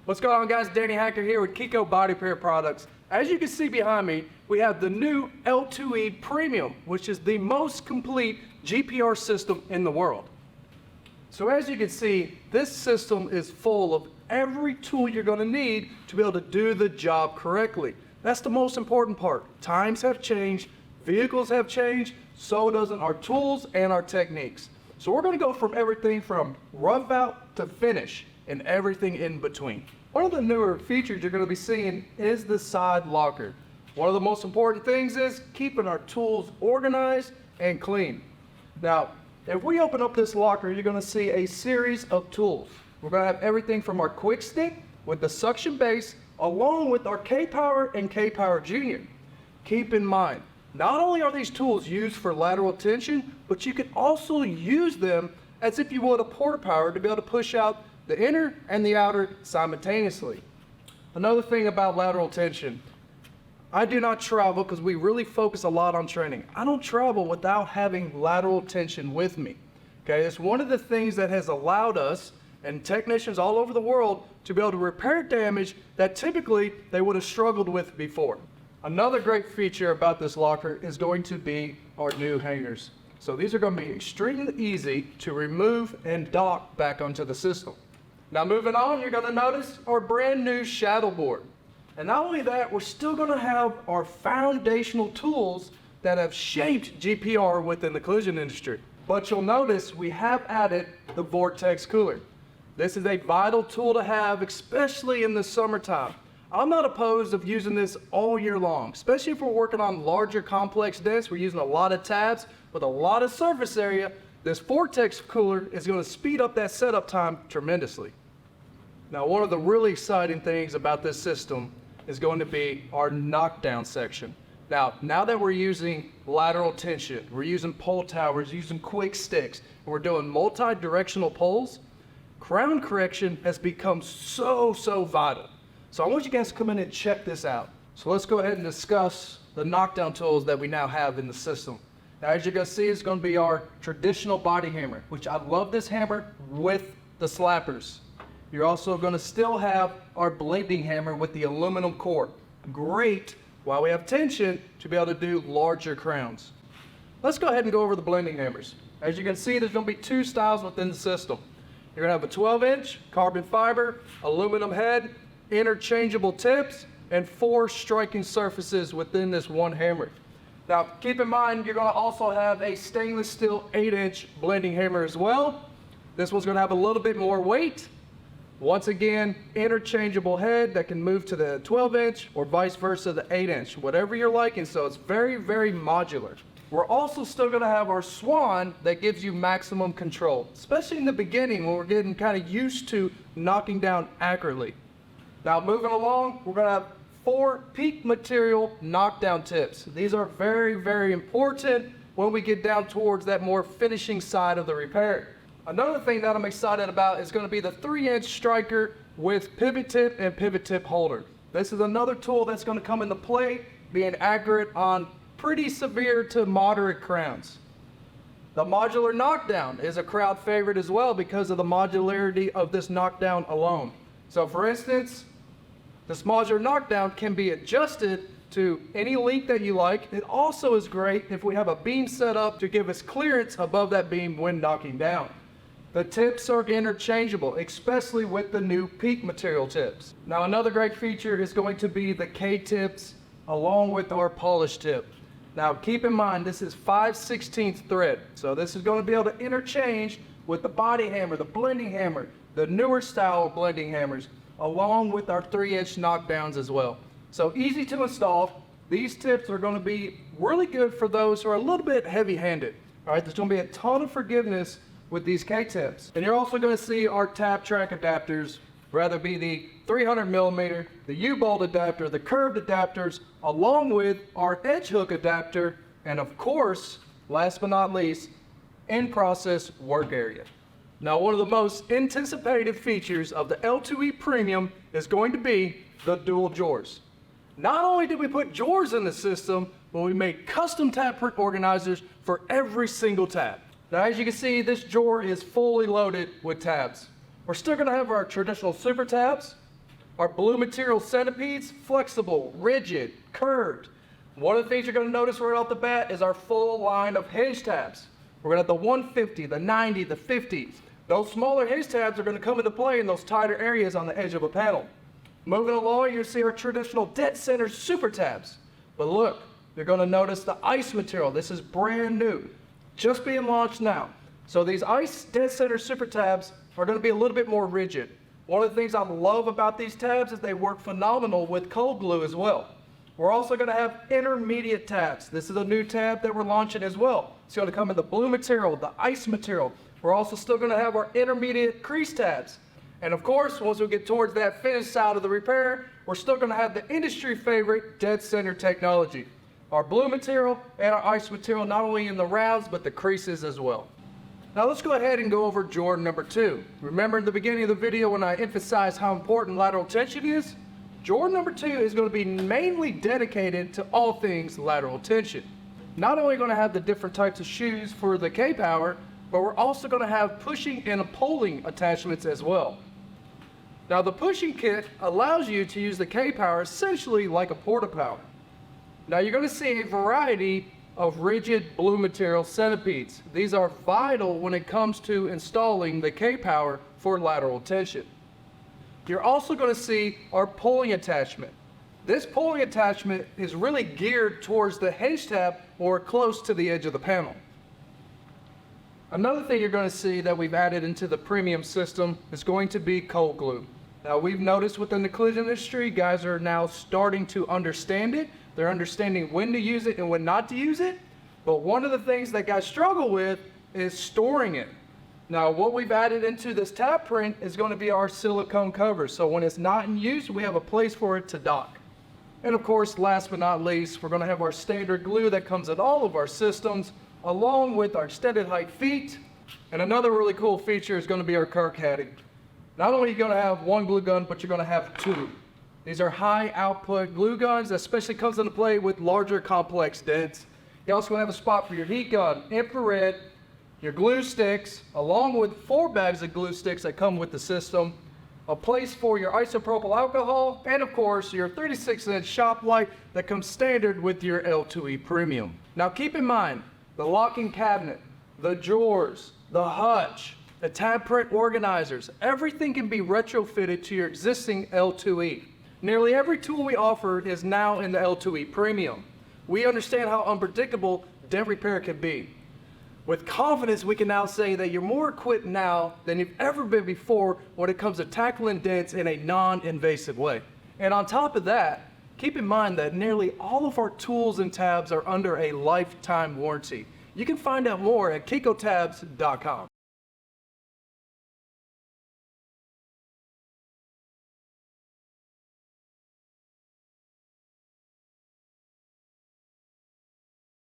What's going on, guys? Danny Hacker here with KECO Body Repair Products. As you can see behind me, we have the new L2E Premium, which is the most complete GPR system in the world. So as you can see, this system is full of every tool you're going to need to be able to do the job correctly. That's the most important part. Times have changed, vehicles have changed, so does our tools and our techniques. So we're going to go from everything from rough out to finish and everything in between. One of the newer features you're going to be seeing is the side locker. One of the most important things is keeping our tools organized and clean. Now, if we open up this locker, you're going to see a series of tools. We're going to have everything from our quick stick with the suction base, along with our K-Power and K-Power Junior. Keep in mind, not only are these tools used for lateral tension, but you can also use them as if you would a porta power to be able to push out the inner and the outer simultaneously. Another thing about lateral tension, I do not travel because we really focus a lot on training. I don't travel without having lateral tension with me. Okay, it's one of the things that has allowed us and technicians all over the world to be able to repair damage that typically they would have struggled with before. Another great feature about this locker is going to be our new hangers. So these are going to be extremely easy to remove and dock back onto the system. Now moving on, you're going to notice our brand new shadow board. And not only that, we're still going to have our foundational tools that have shaped GPR within the collision industry. But you'll notice we have added the Vortex cooler. This is a vital tool to have, especially in the summertime. I'm not opposed of using this all year long, especially if we're working on larger complex dents. We're using a lot of tabs with a lot of surface area. This Vortex cooler is going to speed up that setup time tremendously. Now, one of the really exciting things about this system is going to be our knockdown section. Now that we're using lateral tension, we're using pull towers, using quick sticks, and we're doing multi-directional pulls, crown correction has become so vital. So I want you guys to come in and check this out. So let's go ahead and discuss the knockdown tools that we now have in the system. Now, as you're going to see, it's going to be our traditional body hammer, which I love this hammer with the slappers. You're also going to still have our blending hammer with the aluminum core. Great while we have tension to be able to do larger crowns. Let's go ahead and go over the blending hammers. As you can see, there's going to be two styles within the system. You're going to have a 12-inch carbon fiber, aluminum head, interchangeable tips, and 4 striking surfaces within this one hammer. Now, keep in mind, you're going to also have a stainless steel 8-inch blending hammer as well. This one's going to have a little bit more weight. Once again, interchangeable head that can move to the 12-inch or vice versa, the 8-inch, whatever you're liking. So it's very modular. We're also still going to have our Swan that gives you maximum control, especially in the beginning when we're getting kind of used to knocking down accurately. Now, moving along, we're going to have 4 peak material knockdown tips. These are very important when we get down towards that more finishing side of the repair. Another thing that I'm excited about is going to be the 3-inch striker with pivot tip and pivot tip holder. This is another tool that's going to come into play, being accurate on pretty severe to moderate crowns. The Modular Knockdown is a crowd favorite as well because of the modularity of this knockdown alone. So for instance, this Modular Knockdown can be adjusted to any length that you like. It also is great if we have a beam set up to give us clearance above that beam when knocking down. The tips are interchangeable, especially with the new peak material tips. Now, another great feature is going to be the KTips along with our polish tip. Now, keep in mind, this is 5/16 thread. So this is going to be able to interchange with the body hammer, the blending hammer, the newer style blending hammers, along with our 3-inch knockdowns as well. So easy to install. These tips are going to be really good for those who are a little bit heavy-handed. All right, there's going to be a ton of forgiveness with these K-tips. And you're also going to see our tap track adapters, whether it be the 300mm, the U-bolt adapter, the curved adapters, along with our edge hook adapter, and of course, last but not least, in-process work area. Now, one of the most anticipated features of the L2E Premium is going to be the dual drawers. Not only did we put drawers in the system, but we made custom tab print organizers for every single tab. Now, as you can see, this drawer is fully loaded with tabs. We're still going to have our traditional super tabs, Our blue material centipedes, flexible, rigid, curved. One of the things you're going to notice right off the bat is our full line of hinge tabs. We're going to have the 150, the 90, the 50. Those smaller hinge tabs are going to come into play in those tighter areas on the edge of a panel. Moving along, you'll see our traditional dead center super tabs. But look, you're going to notice the ice material. This is brand new, just being launched now. So these ice dead center super tabs are going to be a little bit more rigid. One of the things I love about these tabs is they work phenomenal with cold glue as well. We're also going to have intermediate tabs. This is a new tab that we're launching as well. It's going to come in the blue material, the ice material. We're also still going to have our intermediate crease tabs. And of course, once we get towards that finished side of the repair, we're still going to have the industry favorite dead center technology. Our blue material and our ice material, not only in the rounds, but the creases as well. Now let's go ahead and go over Jordan number 2. Remember in the beginning of the video when I emphasized how important lateral tension is? Jordan number 2 is going to be mainly dedicated to all things lateral tension. Not only going to have the different types of shoes for the K-Power, but we're also going to have pushing and pulling attachments as well. Now the pushing kit allows you to use the K-Power essentially like a porta-power. Now you're going to see a variety of rigid blue material centipedes. These are vital when it comes to installing the K-Power for lateral tension. You're also going to see our pulling attachment. This pulling attachment is really geared towards the hinge tab or close to the edge of the panel. Another thing you're going to see that we've added into the premium system is going to be cold glue. Now we've noticed within the collision industry, guys are now starting to understand it. They're understanding when to use it and when not to use it. But one of the things that guys struggle with is storing it. Now what we've added into this tab print is going to be our silicone cover. So when it's not in use, we have a place for it to dock. And of course, last but not least, we're going to have our standard glue that comes in all of our systems, along with our extended height feet. And another really cool feature is going to be our car caddy. Not only are you going to have one glue gun, but you're going to have 2. These are high output glue guns that especially comes into play with larger complex dents. You also have a spot for your heat gun, infrared, your glue sticks, along with 4 bags of glue sticks that come with the system, a place for your isopropyl alcohol, and of course your 36-inch shop light that comes standard with your L2E Premium. Now keep in mind, the locking cabinet, the drawers, the hutch, the tab print organizers, everything can be retrofitted to your existing L2E. Nearly every tool we offer is now in the L2E Premium. We understand how unpredictable dent repair can be. With confidence, we can now say that you're more equipped now than you've ever been before when it comes to tackling dents in a non-invasive way. And on top of that, keep in mind that nearly all of our tools and tabs are under a lifetime warranty. You can find out more at KECOtabs.com.